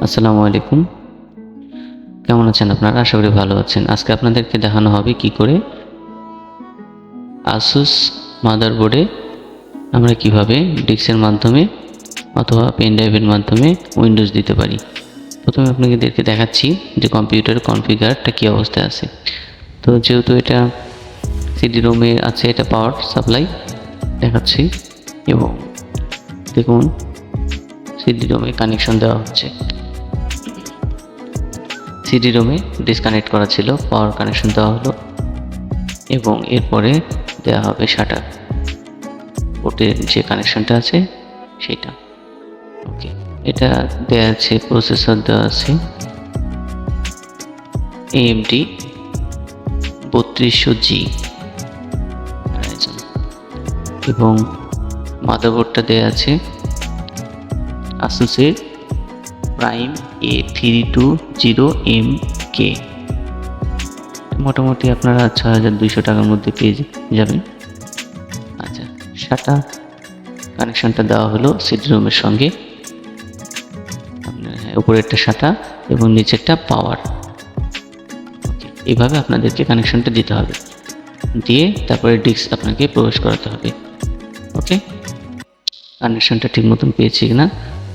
আসসালামু আলাইকুম। কেমন আছেন আপনারা? আশা করি ভালো আছেন। আজকে আপনাদেরকে দেখানো হবে কি করে Asus মাদারবোর্ডে আমরা কিভাবে ডিস্কের মাধ্যমে অথবা পেন ড্রাইভের মাধ্যমে উইন্ডোজ দিতে পারি। প্রথমে আপনাদেরকে দেখাচ্ছি যে কম্পিউটারের কনফিগারটা কী অবস্থায় আছে। তো যেহেতু এটা সিডি রোমে আছে, এটা পাওয়ার সাপ্লাই দেখাচ্ছি এবং দেখুন সিডি রোমে কানেকশন দেওয়া হচ্ছে। সিডি রোমে ডিসকানেক্ট করা ছিল, পাওয়ার কানেকশন দেওয়া হলো এবং এরপরে দেওয়া হবে শাটার পোর্টের যে কানেকশনটা আছে সেটা। ওকে, এটা দেওয়া আছে, প্রসেসর দেওয়া আছে AMD 3200G এবং মাদারবোর্ডটা দেওয়া আছে Asus-এর প্রাইম A320MK। মোটামুটি আপনারা 6200 টাকার মধ্যে পেয়ে যাবেন। আচ্ছা, শাটা কানেকশনটা দেওয়া হলো সিডি রোমের সঙ্গে, আপনার উপরেরটা শাটা এবং নিচেরটা পাওয়ার। ওকে, এইভাবে আপনাদেরকে কানেকশনটা দিতে হবে, দিয়ে তারপরে ডিস্ক আপনাকে প্রবেশ করাতে হবে। ওকে, কানেকশনটা ঠিক মতন পেয়েছি কিনা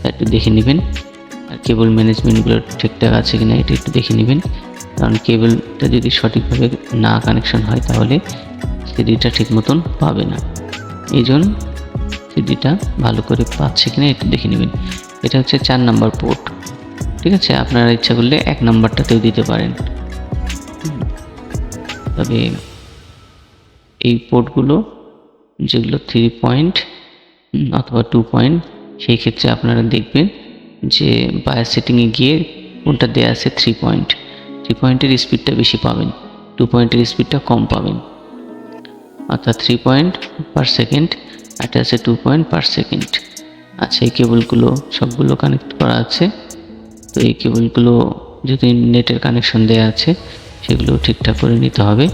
একটু দেখে নেবেন, আর কেবল ম্যানেজমেন্টগুলো ঠিকঠাক আছে কিনা এটা একটু দেখে নেবেন, কারণ কেবলটা যদি সঠিকভাবে না কানেকশন হয় তাহলে সিডিটা ঠিক মতন পাবে না। এই জন্য সিডিটা ভালো করে পাচ্ছে কিনা একটু দেখে নেবেন। এটা হচ্ছে 4 নাম্বার পোর্ট, ঠিক আছে। আপনারা ইচ্ছা করলে 1 নাম্বারটাতেও দিতে পারেন, তবে এই পোর্টগুলো যেগুলো 3 পয়েন্ট অথবা 2 পয়েন্ট, সেই ক্ষেত্রে আপনারা দেখবেন যে বায়াস সেটিংয়ে গিয়ে কোনটা দেওয়া আছে 3 পয়েন্ট। 3 পয়েন্টের স্পিডটা বেশি পাবেন, 2 পয়েন্টের স্পিডটা কম পাবেন। অর্থাৎ 3 পয়েন্ট পার সেকেন্ড, এটা আছে 2 পয়েন্ট পার সেকেন্ড। আচ্ছা, এই কেবলগুলো সবগুলো কানেক্ট করা আছে। তো এই কেবলগুলো যদি নেটের কানেকশন দেওয়া আছে সেগুলো ঠিকঠাক করে নিতে হবে,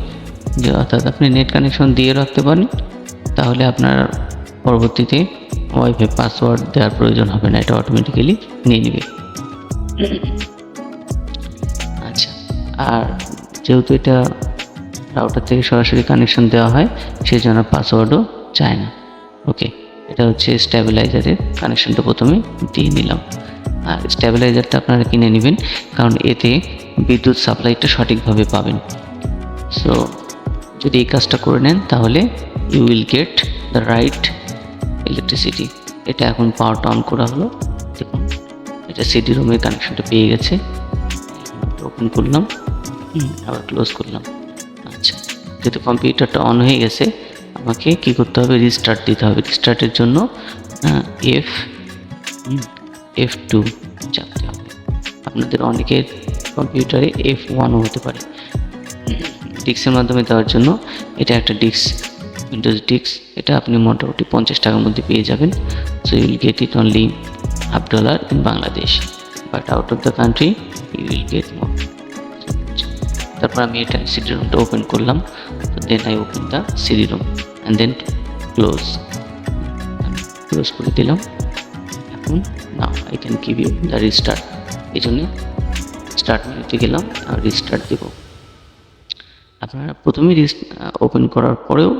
যে অর্থাৎ আপনি নেট কানেকশন দিয়ে রাখতে পারেন, তাহলে আপনার পরবর্তীতে ওয়াইফাই পাসওয়ার্ড দেওয়ার প্রয়োজন হবে না, এটা অটোমেটিক্যালি নিয়ে নেবে। আচ্ছা, আর যেহেতু এটা রাউটার থেকে সরাসরি কানেকশন দেওয়া হয় সেই জন্য পাসওয়ার্ডও চায় না। ওকে, এটা হচ্ছে স্ট্যাবিলাইজারের কানেকশনটা প্রথমে দিয়ে নিলাম। আর স্ট্যাবিলাইজারটা আপনারা কিনে নেবেন, কারণ এতে বিদ্যুৎ সাপ্লাইটা সঠিকভাবে পাবেন। সো যদি এই কাজটা করে নেন তাহলে you will get the right electricity. এটা এখন পাওয়ারটা অন করা হলো, দেখুন এটা সিডি রুমের কানেকশনটা পেয়ে গেছে। ওপেন করলাম, আবার ক্লোজ করলাম। আচ্ছা, যেহেতু কম্পিউটারটা অন হয়ে গেছে, আমাকে কি করতে হবে, রিস্টার্ট দিতে হবে। রিস্টার্টের জন্য F2 চাপতে হবে। আপনাদের অনেকের কম্পিউটারে F1ও হতে পারে। ডিস্কের মাধ্যমে দেওয়ার জন্য এটা একটা ডিস্ক, উইন্ডোজ ডিস্ক। এটা আপনি মোটামুটি 50 টাকার মধ্যে পেয়ে যাবেন। So you will get it only $1 in Bangladesh, but out of the country you will get more. তারপর আমি এটা সিডি রুমটা ওপেন করলাম, then I open the CD room and then close করে দিলাম। এখন now I can give you the restart. এই জন্য স্টার্ট মেনুতে গেলাম আর রিস্টার্ট দেব। আপনারা প্রথমে ওপেন করার পরেও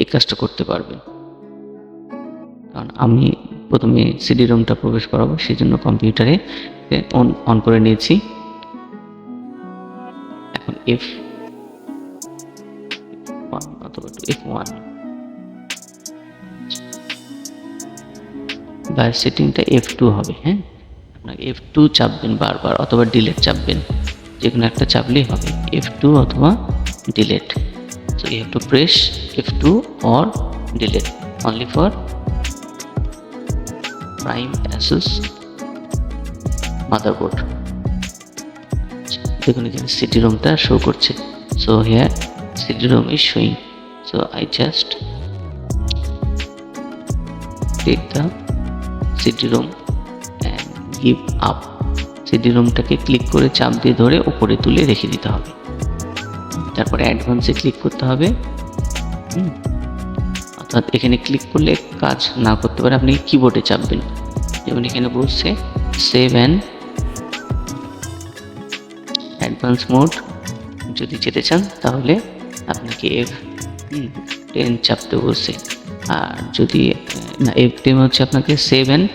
এই কাজটা করতে পারবেন, কারণ আমি প্রথমে সিডি রুমটা প্রবেশ করাবো, সেই জন্য কম্পিউটারে অন করে নিয়েছি। এখন F1 অথবা F1 বায়াস সেটিংটা F2 হবে। হ্যাঁ, আপনার F2 চাপবেন বারবার, অথবা ডিলেট চাপবেন, যে কোনো একটা চাপলেই হবে, F2 অথবা delete. So you have to press F2 or delete only for prime Asus motherboard. দেখুন এখানে সিডি রুমটা শো করছে। So here CD room is showing. So I just take the CD room and give up. CD রুমটাকে click করে চাপ দিয়ে ধরে উপরে তুলে রেখে দিতে হবে। তারপরে অ্যাডভান্সে ক্লিক করতে হবে। অর্থাৎ এখানে ক্লিক করলে কাজ না করতে পারে, আপনি কিবোর্ডে চাপবেন। যেমন এখানে বলছে সেভ অ্যান্ড অ্যাডভান্স মোড যদি যেতে চান তাহলে আপনাকে F10 চাপতে বলছে। আর যদি না, F10 হচ্ছে আপনাকে সেভ অ্যান্ড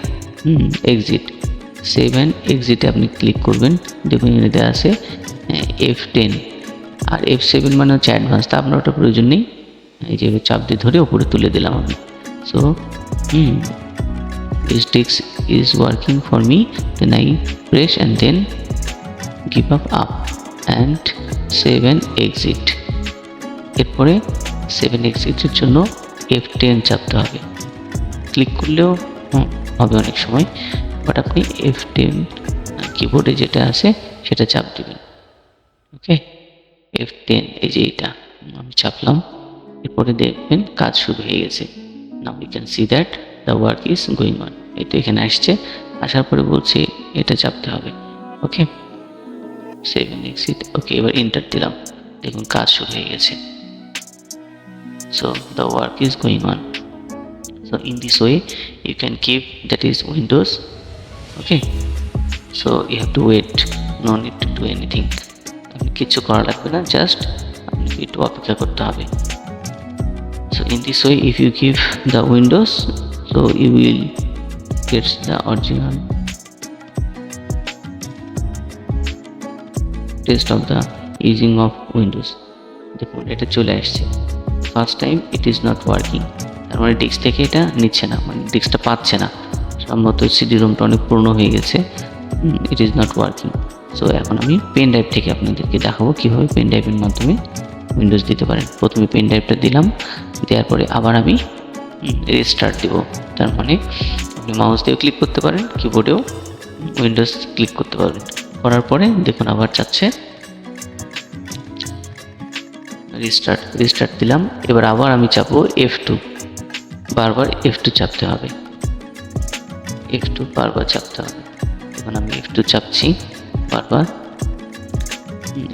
এক্সিটে আপনি ক্লিক করবেন। দেখুন এখানে দেওয়া আছে F10, আর F7 মানে হচ্ছে অ্যাডভান্স। তা আপনার ওটা প্রয়োজন নেই, এই যে চাপ দিয়ে ধরে উপরে তুলে দিলাম আমি। So this disk is working for me, then I press and then give up and 7 exit। এরপরে 7 এক্সিটের জন্য F10 চাপতে হবে। ক্লিক করলেও হবে অনেক সময়, বাট আপনি F10 কিবোর্ডে যেটা আছে সেটা চাপ দিবেন। ওকে, F10 এই যে এটা আমি চাপলাম। এরপরে দেখবেন কাজ শুরু হয়ে গেছে। Now you can see that the work is going on. এটা এখানে আসছে, আসার পরে বলছে এটা চাপতে হবে। ওকে, 7 এক্সিট। ওকে, এবার এন্টার দিলাম, দেখুন কাজ শুরু হয়ে গেছে। So the work is going on. So in this way you can keep that is Windows. Okay, so you have to wait, no need to do anything. আপনি কিছু করা লাগবে না, জাস্ট আপনাকে একটু অপেক্ষা করতে হবে। So in this way if you give the Windows, so you will get the original test of the using of Windows। দেখুন এটা চলে আসছে। First time it is not working, তার মানে ডিস্ক থেকে এটা নিচ্ছে না, মানে ডিস্কটা পাচ্ছে না। সম্ভবত সিডি রোমটা অনেক পুরনো হয়ে গেছে, it is not working. So এখন আমি পেন ড্রাইভ থেকে আপনাদেরকে দেখাবো কীভাবে পেন ড্রাইভের মাধ্যমে উইন্ডোজ দিতে পারেন। প্রথমে পেন ড্রাইভটা দিলাম, দেওয়ার পরে আবার আমি রিস্টার্ট দেবো। তার মানে আপনি মাউস দিয়েও ক্লিক করতে পারেন, কিবোর্ডেও উইন্ডোজ ক্লিক করতে পারবেন। করার পরে দেখুন আবার চাচ্ছে রিস্টার্ট দিলাম। এবার আবার আমি চাপবো F2, বারবার F2 চাপতে হবে, F2 বারবার চাপতে হবে। এখন আমি F2 চাপছি বারবার,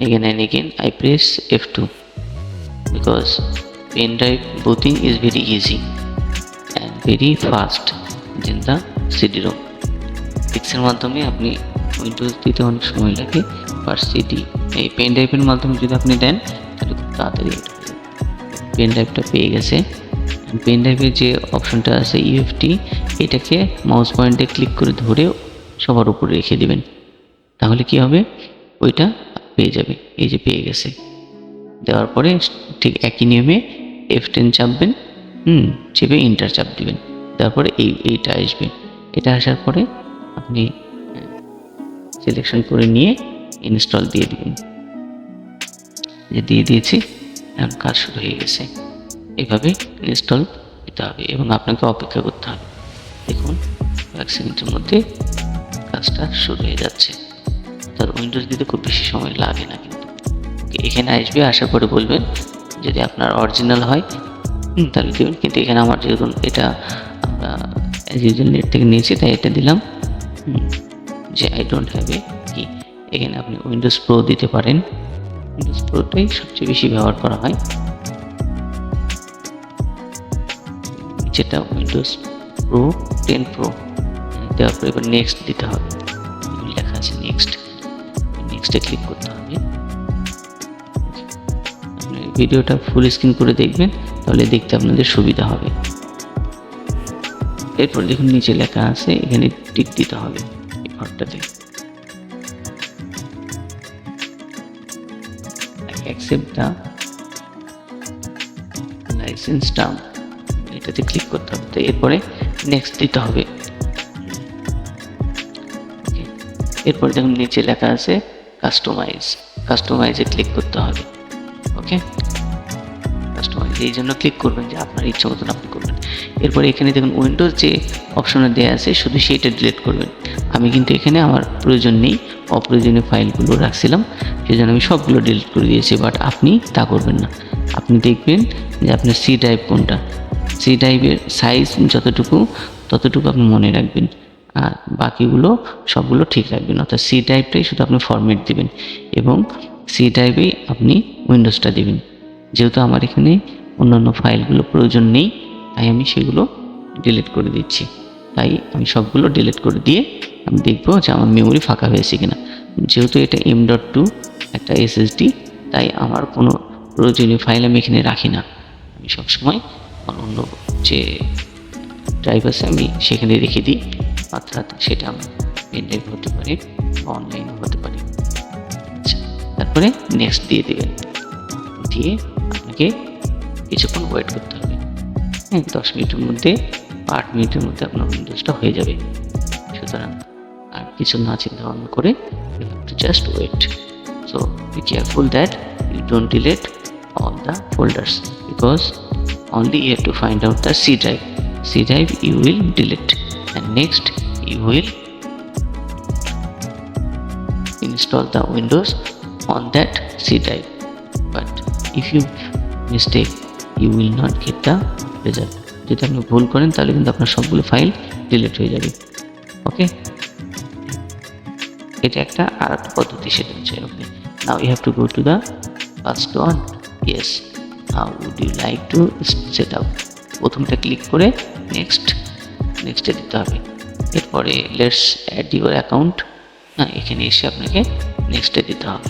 again and again I press F2 because pen drive booting is very easy and very fast than the CD-ROM। ডিস্কের মাধ্যমে আপনি উইন্ডোজ দিতে অনেক সময় লাগে, বাট সিডি এই পেন ড্রাইভের মাধ্যমে যদি আপনি দেন তাহলে খুব তাড়াতাড়ি পেন ড্রাইভটা পেয়ে গেছে। পেন ড্রাইভের যে অপশনটা আছে UFT, এটাকে মাউস পয়েন্টে ক্লিক করে ধরে সবার উপরে রেখে দেবেন, তাহলে কি হবে ওইটা পেয়ে যাবে। এই যে পেয়ে গেছে, দেওয়ার পরে ঠিক একই নিয়মে F10 চাপবেন, চেপে ইন্টার চাপ দিবেন, তারপরে এইটা আসবে। এটা আসার পরে আপনি সিলেকশন করে নিয়ে ইনস্টল দিয়ে দিবেন। যে দিয়ে দিয়েছি, এখন কাজ শুরু হয়ে গেছে। এভাবে ইনস্টল দিতে হবে এবং আপনাকে অপেক্ষা করতে হবে। দেখুন 1 সেকেন্ডের মধ্যে কাজটা শুরু হয়ে যাচ্ছে। তার উইন্ডোজ দিতে খুব বেশি সময় লাগে না কিন্তু। এখানে আসবে, আসার পরে বলবেন যদি আপনার অরিজিনাল হয় তাহলে দেবেন, কিন্তু এখানে আমার যেহেতু এটা আমরা অ্যাজ ইউজুয়াল নেট থেকে নিয়েছি তাই এটা দিলাম যে আই ডোন্ট হ্যাভ এ কি। এখানে আপনি উইন্ডোজ প্রো দিতে পারেন, উইন্ডোজ প্রোটাই সবচেয়ে বেশি ব্যবহার করা হয়, যেটা উইন্ডোজ প্রো 10 প্রো। দেওয়ার পরে এবার নেক্সট দিতে হবে, লেখা আছে নেক্সটে ক্লিক করতে হবে। আপনি ভিডিওটা ফুল স্ক্রিন করে দেখবেন, তাহলে দেখতে আপনাদের সুবিধা হবে। এরপর দেখুন নিচে লেখা আছে, এখানে টিক দিতে হবে এই ঘরটাতে, অ্যাকসেপ্ট দ্য লাইসেন্স টার্ম, এটাতে ক্লিক করতে হবে। তো এরপরে নেক্সট দিতে হবে। এরপর দেখুন নিচে লেখা আছে কাস্টমাইজে ক্লিক করতে হবে। ওকে, কাস্টমাইজ এই জন্য ক্লিক করবেন যে আপনার ইচ্ছা মতন আপনি করবেন। এরপরে এখানে দেখুন উইন্ডোজ যে অপশনে দেওয়া আছে শুধু সেইটা ডিলিট করবেন। আমি কিন্তু এখানে আমার প্রয়োজন নেই, অপ্রয়োজনীয় ফাইলগুলো রাখছিলাম, সেই জন্য আমি সবগুলো ডিলিট করে দিয়েছি। বাট আপনি তা করবেন না, আপনি দেখবেন যে আপনার সি ড্রাইভ কোনটা, সি ড্রাইভের সাইজ যতটুকু ততটুকু আপনি মনে রাখবেন, আর বাকিগুলো সবগুলো ঠিক রাখবেন। অর্থাৎ সি ড্রাইভটাই শুধু আপনি ফরম্যাট দিবেন এবং সি ড্রাইভেই আপনি উইন্ডোজটা দিবেন। যেহেতু আমার এখানে অন্যান্য ফাইলগুলো প্রয়োজন নেই তাই আমি সেগুলো ডিলিট করে দিচ্ছি। তাই আমি সবগুলো ডিলিট করে দিয়ে আমি দেখবো যে আমার মেমোরি ফাঁকা হয়েছে কিনা। যেহেতু এটা M.2 একটা একটা এসএসডি, তাই আমার কোনো প্রয়োজনীয় ফাইল আমি এখানে রাখি না। আমি সবসময় আমার অন্য যে ড্রাইভ আছে আমি সেখানে রেখে দিই, অর্থাৎ সেটা আমার পেন ড্রাইভ হতে পারে বা অনলাইনে হতে পারে। আচ্ছা, তারপরে নেক্সট দিয়ে দেবেন, দিয়ে আপনাকে কিছুক্ষণ ওয়েট করতে হবে। হ্যাঁ, 10 মিনিটের মধ্যে বা 8 মিনিটের মধ্যে আপনার উইন্ডোজটা হয়ে যাবে। সুতরাং আর কিছু না চিন্তা ভাবনা করে you have to just wait. So be careful that you don't delete all the folders, because only you have to find out the C drive. C drive you will delete, and next you will install the Windows on that C drive. But if you mistake, you will not get the result. যদি আপনি ভুল করেন তাহলে কিন্তু আপনার সবগুলো file delete হয়ে যাবে। ওকে, এটা একটা আর একটা পদ্ধতি, সেটা হচ্ছে okay. Now you have to go to the first one. Yes, how would you like to set up. প্রথমটা ক্লিক করে নেক্সটে দিতে হবে। এরপরে লেটস অ্যাড ইউর অ্যাকাউন্ট। হ্যাঁ, এখানে এসে আপনাকে নেক্সটে দিতে হবে।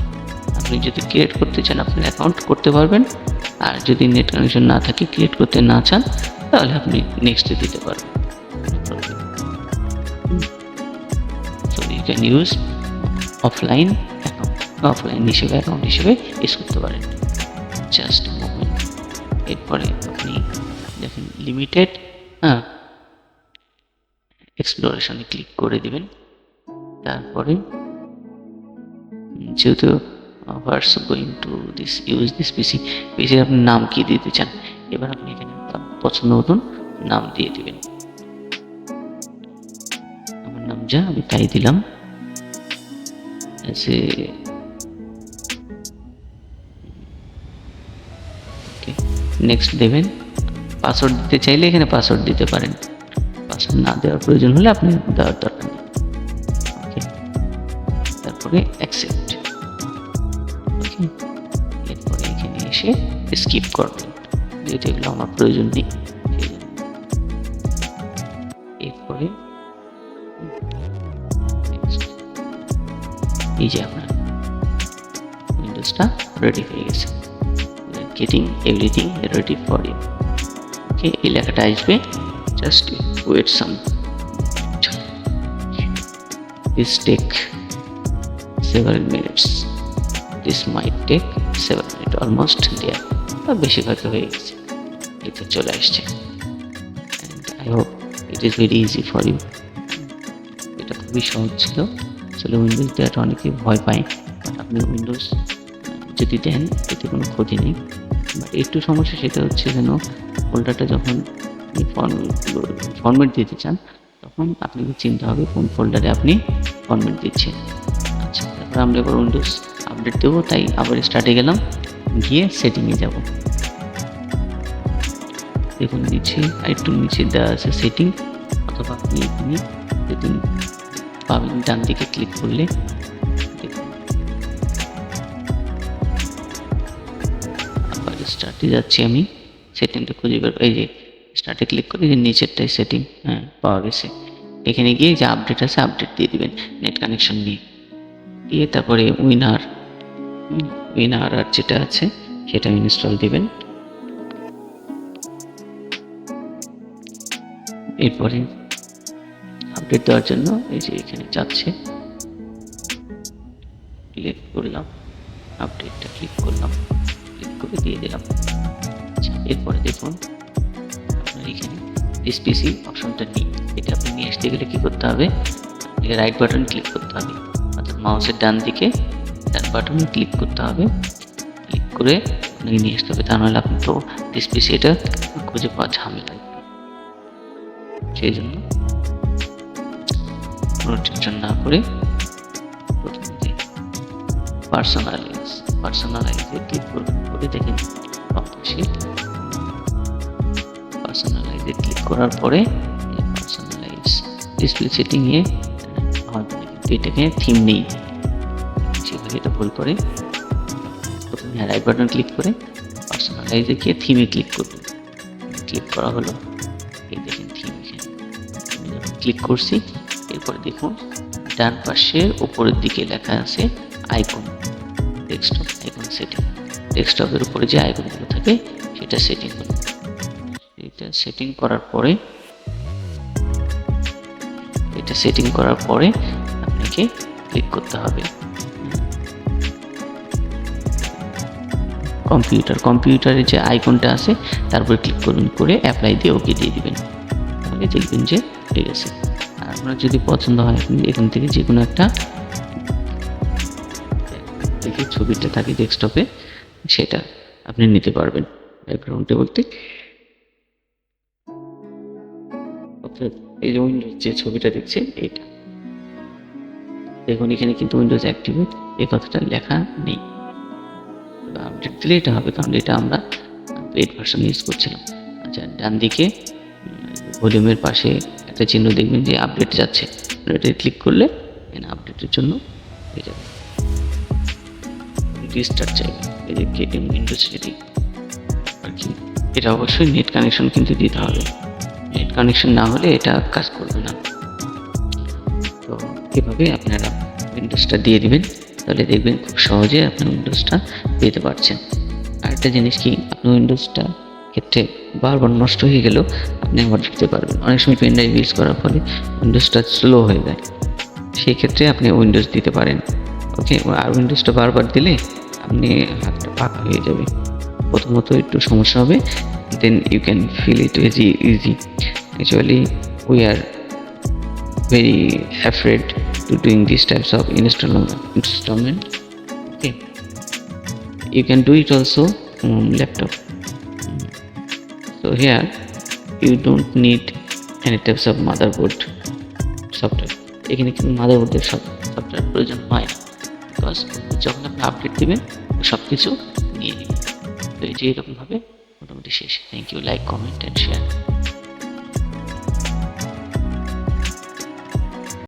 আপনি যদি ক্রিয়েট করতে চান আপনার অ্যাকাউন্ট করতে পারবেন, আর যদি নেট কানেকশন না থাকে, ক্রিয়েট করতে না চান, তাহলে আপনি নেক্সটে দিতে পারবেন। So you can use offline account হিসেবে ইউজ করতে পারেন। Just moment. এরপরে আপনি দেখেন লিমিটেড এক্সপ্লোরেশনে ক্লিক করে দিবেন। তারপরে যেহেতু what's going to use this পিসি, পিসির আপনি নাম কি দিতে চান, এবার আপনি এখানে পছন্দ মতন নাম দিয়ে দিবেন। আমার নাম যা আমি তাই দিলাম। নেক্সট দেবেন। পাসওয়ার্ড দিতে চাইলে এখানে পাসওয়ার্ড দিতে পারেন, পাসওয়ার্ড না দেওয়ার প্রয়োজন হলে আপনি দেওয়ার দরকার নেই। ওকে, তারপরে অ্যাকসেপ্ট। ওকে, এরপরে এখানে এসে স্কিপ করবেন, যেহেতু এগুলো আমার প্রয়োজন নেই। এরপরে এই যে আপনার উইন্ডোজটা রেডি হয়ে গেছে। Getting everything ready for you. Okay, এই লেখাটা আসবে, just wait some. This take several minutes. This might take 7 minutes, almost there. বেশিরভাগ হয়ে গেছে, এটা চলে আসছে। And I hope it is very easy for you. এটা খুবই সহজ ছিল। আসলে উইন্ডোজ দেওয়াটা অনেকে ভয় পায়, বাট আপনি উইন্ডোজ যদি দেন এতে কোনো ক্ষতি নেই। বাট একটু সমস্যা সেটা হচ্ছে যেন ফোল্ডারটা যখন ফরম্যাট দিতে চান, তখন আপনাকে চিন্তা হবে কোন ফোল্ডারে আপনি ফরম্যাট দিচ্ছেন। আচ্ছা, তারপর আমরা এবার উইন্ডোজ আপডেট দেবো, তাই আবার স্টার্টে গেলাম, গিয়ে সেটিংয়ে যাব। দেখুন নিচে একটু নিচে দেওয়া আছে সেটিং, অথবা আপনি এখানে সেটিং পাবেন ডান দিকে ক্লিক করলে। দেখুন আবার স্টার্টে যাচ্ছি, আমি সেটিংটা খুঁজে বের, এই যে স্টার্টে ক্লিক করে যে নিচেরটাই সেটিং, হ্যাঁ পাওয়া গেছে। এখানে গিয়ে যে আপডেট আছে আপডেট দিয়ে দিবেন নেট কানেকশন নিয়ে, দিয়ে তারপরে উইনার আর যেটা আছে সেটা ইনস্টল দিবেন। এরপরে আপডেট দেওয়ার জন্য এই যে এখানে যাচ্ছে, ক্লিক করলাম, আপডেটটা ক্লিক করলাম, ক্লিক করে দিয়ে দিলাম। আচ্ছা, এরপরে দেখুন আপনার এখানে দিস পিসি অপশনটা নেই। এটা আপনি নিয়ে আসতে গেলে কি করতে হবে, রাইট বাটন ক্লিক করতে হবে, অর্থাৎ মাউসের ডান দিকে ডান বাটনে ক্লিক করতে হবে, ক্লিক করে আপনাকে নিয়ে আসতে হবে। তা নাহলে আপনি তো দিস পিসি এটা খুঁজে পাওয়া ঝামেলা। সেই জন্য কোনো টেনশন না করে প্রথমে পার্সোনালাইজে ক্লিক করবেন, করে দেখেন পার্সোনালাইজে ক্লিক করার পরে পার্সোনালাইজ ডিসপ্লে সেটিংয়ে এটাকে থিম নেই, সেভাবে এটা ভুল করে প্রথমে রাইট বাটন ক্লিক করে পার্সোনালাইজে গিয়ে থিমে ক্লিক করবেন। ক্লিক করা হলো, এই দেখেন থিম এখানে আমি যখন ক্লিক করছি, এরপরে দেখুন ডান পাশের উপরের দিকে লেখা আছে আইকন, ডেস্কটপ আইকন সেটিং, ডেস্কটপের উপরে যে আইকনগুলো থাকে সেটা সেটিং করুন। এটা সেটিং করার পরে আপনাকে ক্লিক করতে হবে কম্পিউটারে যে আইকনটা আছে তারপর ক্লিক করুন, করে অ্যাপ্লাই দিয়ে ওকে দিয়ে দিবেন। তাহলে দেখবেন যে হয়ে গেছে। আর আপনার যদি পছন্দ হয় আপনি এখান থেকে যে কোনো একটা থেকে ছবিটা থাকে ডেস্কটপে সেটা আপনি নিতে পারবেন। ব্যাকগ্রাউন্ডে বলতে এই যে উইন্ডোজ যে ছবিটা দেখছেন এইটা দেখুন, এখানে কিন্তু উইন্ডোজ অ্যাক্টিভেট এই কথাটা লেখা নেই। আপডেট দিলে এটা হবে, কারণ এটা আমরা পেইড ভার্সন ইউজ করছিলাম। আচ্ছা, ডান দিকে ভলিউমের পাশে একটা চিহ্ন দেখবেন যে আপডেট যাচ্ছে, এটা ক্লিক করলে আপডেটের জন্য হয়ে যাবে। রিস্টার্ট চাইবে, এই যে কেটিএম উইন্ডোজ সেটিং আর কি। এটা অবশ্যই নেট কানেকশন কিন্তু দিতে হবে, নেট কানেকশন না হলে এটা কাজ করবে না। তো এভাবে আপনারা উইন্ডোজটা দিয়ে দিবেন, তাহলে দেখবেন খুব সহজে আপনার উইন্ডোজটা পেতে পারছেন। আর একটা জিনিস কি, আপনি উইন্ডোজটা ক্ষেত্রে বারবার নষ্ট হয়ে গেলেও আপনি আবার দিতে পারবেন। অনেক সময় পেন ড্রাইভ ইউজ করার ফলে উইন্ডোজটা স্লো হয়ে যায়, সেই ক্ষেত্রে আপনি উইন্ডোজ দিতে পারেন। ওকে, আর উইন্ডোজটা বারবার দিলে আপনি হাতটা পাকা হয়ে যাবে। প্রথমত একটু সমস্যা হবে, then you can feel it very easy. Actually we are very afraid to doing these types of installment. Okay, you can do it also on laptop. So here you don't need any types of motherboard software. এখানে কিন্তু মাদারবোর্ডের software প্রয়োজন হয় না, because যখন আপনি update দিবেন সব কিছু নিয়ে নেবেন। তো এই যে এরকমভাবে মোটামুটি শেষ। Thank you, like, comment and share.